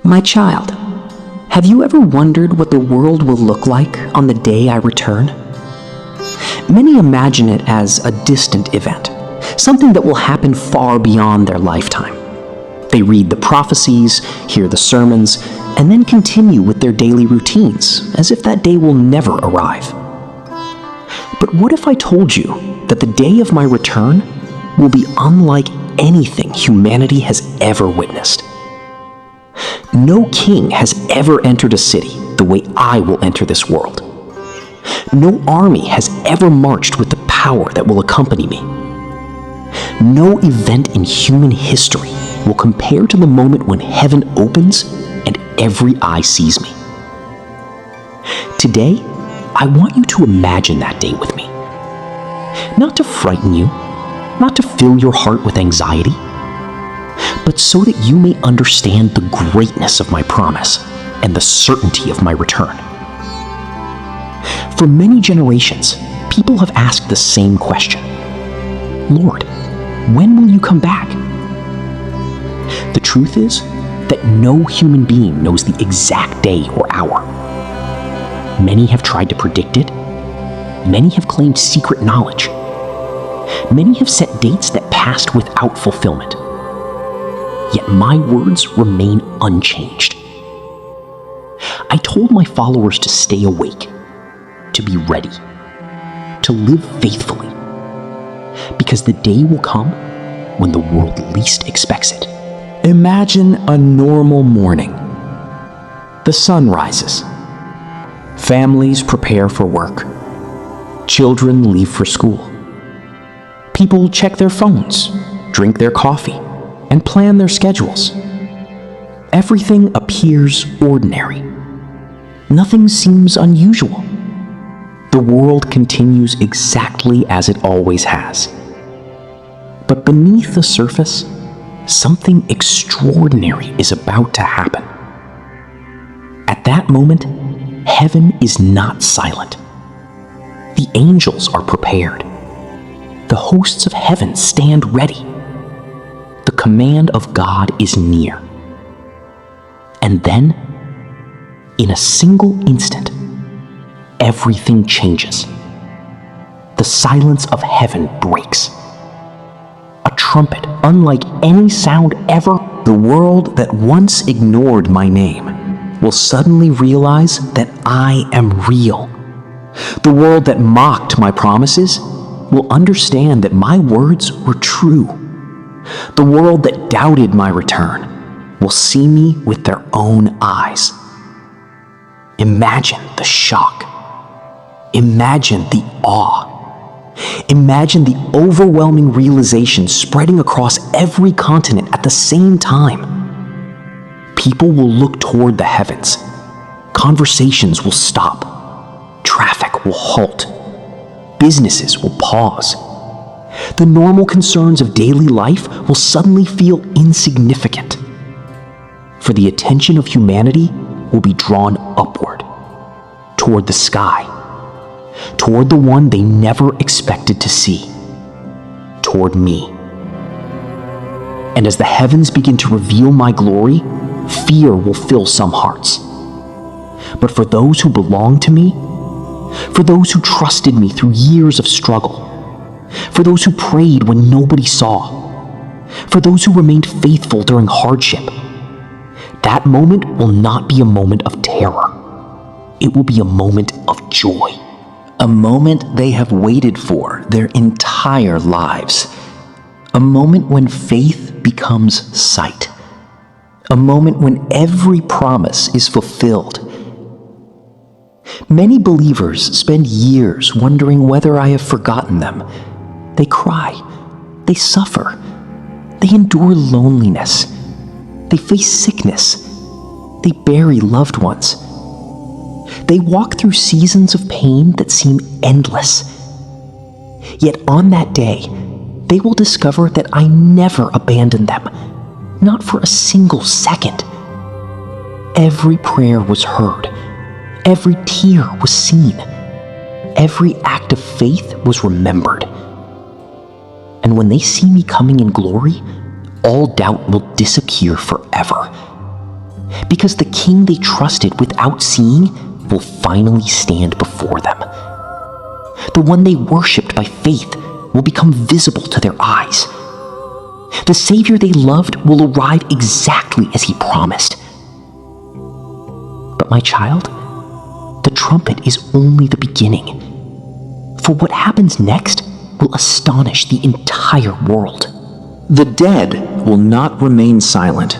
My child, have you ever wondered what the world will look like on the day I return? Many imagine it as a distant event, something that will happen far beyond their lifetime. They read the prophecies, hear the sermons, and then continue with their daily routines as if that day will never arrive. But what if I told you that the day of my return will be unlike anything humanity has ever witnessed? No king has ever entered a city the way I will enter this world. No army has ever marched with the power that will accompany me. No event in human history will compare to the moment when heaven opens and every eye sees me. Today, I want you to imagine that day with me. Not to frighten you, not to fill your heart with anxiety, but so that you may understand the greatness of my promise and the certainty of my return. For many generations, people have asked the same question. Lord, when will you come back? The truth is that no human being knows the exact day or hour. Many have tried to predict it. Many have claimed secret knowledge. Many have set dates that passed without fulfillment. Yet my words remain unchanged. I told my followers to stay awake, to be ready, to live faithfully, because the day will come when the world least expects it. Imagine a normal morning. The sun rises. Families prepare for work. Children leave for school. People check their phones, drink their coffee, and plan their schedules. Everything appears ordinary. Nothing seems unusual. The world continues exactly as it always has. But beneath the surface, something extraordinary is about to happen. At that moment, heaven is not silent. The angels are prepared. The hosts of heaven stand ready. The command of God is near. And then, in a single instant, everything changes. The silence of heaven breaks. A trumpet unlike any sound ever. The world that once ignored my name will suddenly realize that I am real. The world that mocked my promises will understand that my words were true. The world that doubted my return will see me with their own eyes. Imagine the shock. Imagine the awe. Imagine the overwhelming realization spreading across every continent at the same time. People will look toward the heavens. Conversations will stop. Traffic will halt. Businesses will pause. The normal concerns of daily life will suddenly feel insignificant. For the attention of humanity will be drawn upward, toward the sky, toward the one they never expected to see, toward me. And as the heavens begin to reveal my glory, fear will fill some hearts. But for those who belong to me, for those who trusted me through years of struggle, for those who prayed when nobody saw, for those who remained faithful during hardship, that moment will not be a moment of terror. It will be a moment of joy. A moment they have waited for their entire lives. A moment when faith becomes sight. A moment when every promise is fulfilled. Many believers spend years wondering whether I have forgotten them. They cry. They suffer. They endure loneliness. They face sickness. They bury loved ones. They walk through seasons of pain that seem endless. Yet on that day, they will discover that I never abandoned them, not for a single second. Every prayer was heard. Every tear was seen. Every act of faith was remembered. And when they see me coming in glory, all doubt will disappear forever. Because the king they trusted without seeing will finally stand before them. The one they worshipped by faith will become visible to their eyes. The Savior they loved will arrive exactly as he promised. But my child, the trumpet is only the beginning. For what happens next will astonish the entire world. The dead will not remain silent.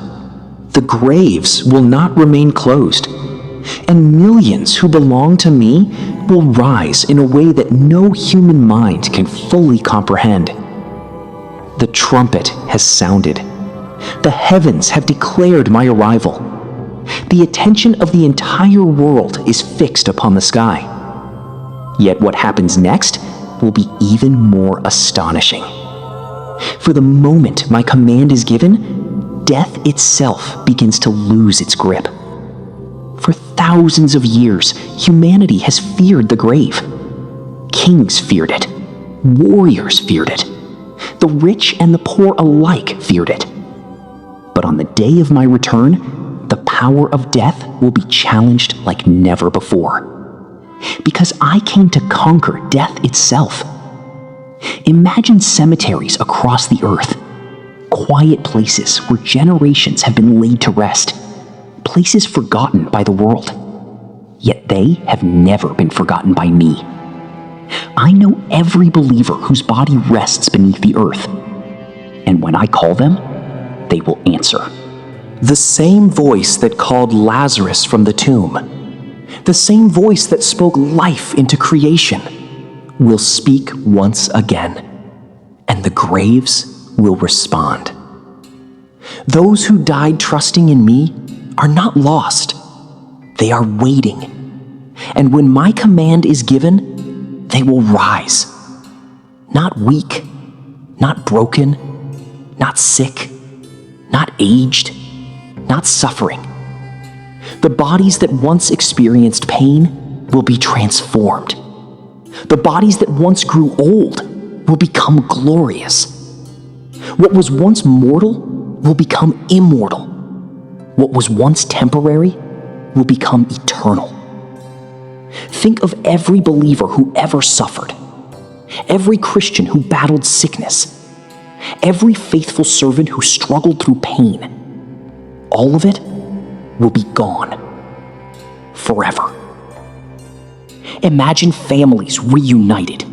The graves will not remain closed. And millions who belong to me will rise in a way that no human mind can fully comprehend. The trumpet has sounded. The heavens have declared my arrival. The attention of the entire world is fixed upon the sky. Yet what happens next will be even more astonishing. For the moment my command is given, death itself begins to lose its grip. For thousands of years, humanity has feared the grave. Kings feared it. Warriors feared it. The rich and the poor alike feared it. But on the day of my return, the power of death will be challenged like never before. Because I came to conquer death itself. Imagine cemeteries across the earth. Quiet places where generations have been laid to rest. Places forgotten by the world. Yet they have never been forgotten by me. I know every believer whose body rests beneath the earth. And when I call them, they will answer. The same voice that called Lazarus from the tomb, the same voice that spoke life into creation, will speak once again, and the graves will respond. Those who died trusting in me are not lost. They are waiting. And when my command is given, they will rise. Not weak, not broken, not sick, not aged, not suffering. The bodies that once experienced pain will be transformed. The bodies that once grew old will become glorious. What was once mortal will become immortal. What was once temporary will become eternal. Think of every believer who ever suffered, every Christian who battled sickness, every faithful servant who struggled through pain. All of it will be gone forever. Imagine families reunited,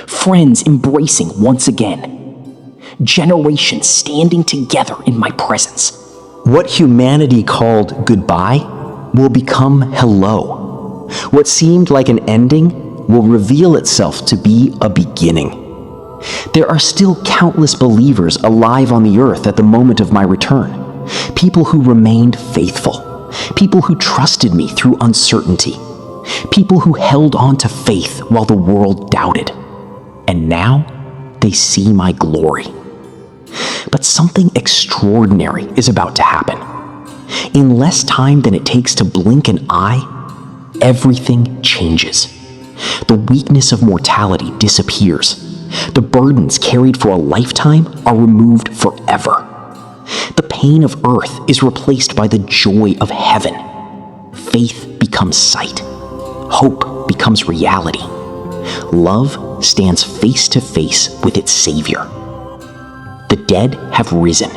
friends embracing once again, generations standing together in my presence. What humanity called goodbye will become hello. What seemed like an ending will reveal itself to be a beginning. There are still countless believers alive on the earth at the moment of my return. People who remained faithful. People who trusted me through uncertainty. People who held on to faith while the world doubted. And now they see my glory. But something extraordinary is about to happen. In less time than it takes to blink an eye, everything changes. The weakness of mortality disappears. The burdens carried for a lifetime are removed forever. The pain of earth is replaced by the joy of heaven. Faith becomes sight. Hope becomes reality. Love stands face to face with its Savior. The dead have risen.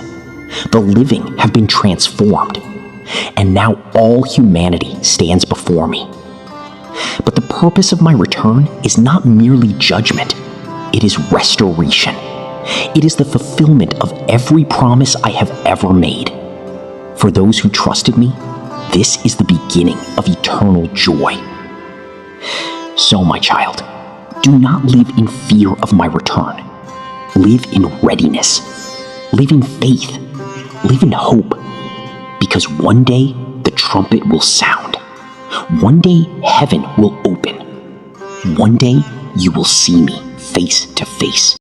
The living have been transformed. And now all humanity stands before me. But the purpose of my return is not merely judgment. It is restoration. It is the fulfillment of every promise I have ever made. For those who trusted me, this is the beginning of eternal joy. So, my child, do not live in fear of my return. Live in readiness. Live in faith. Live in hope. Because one day the trumpet will sound. One day heaven will open. One day you will see me face to face.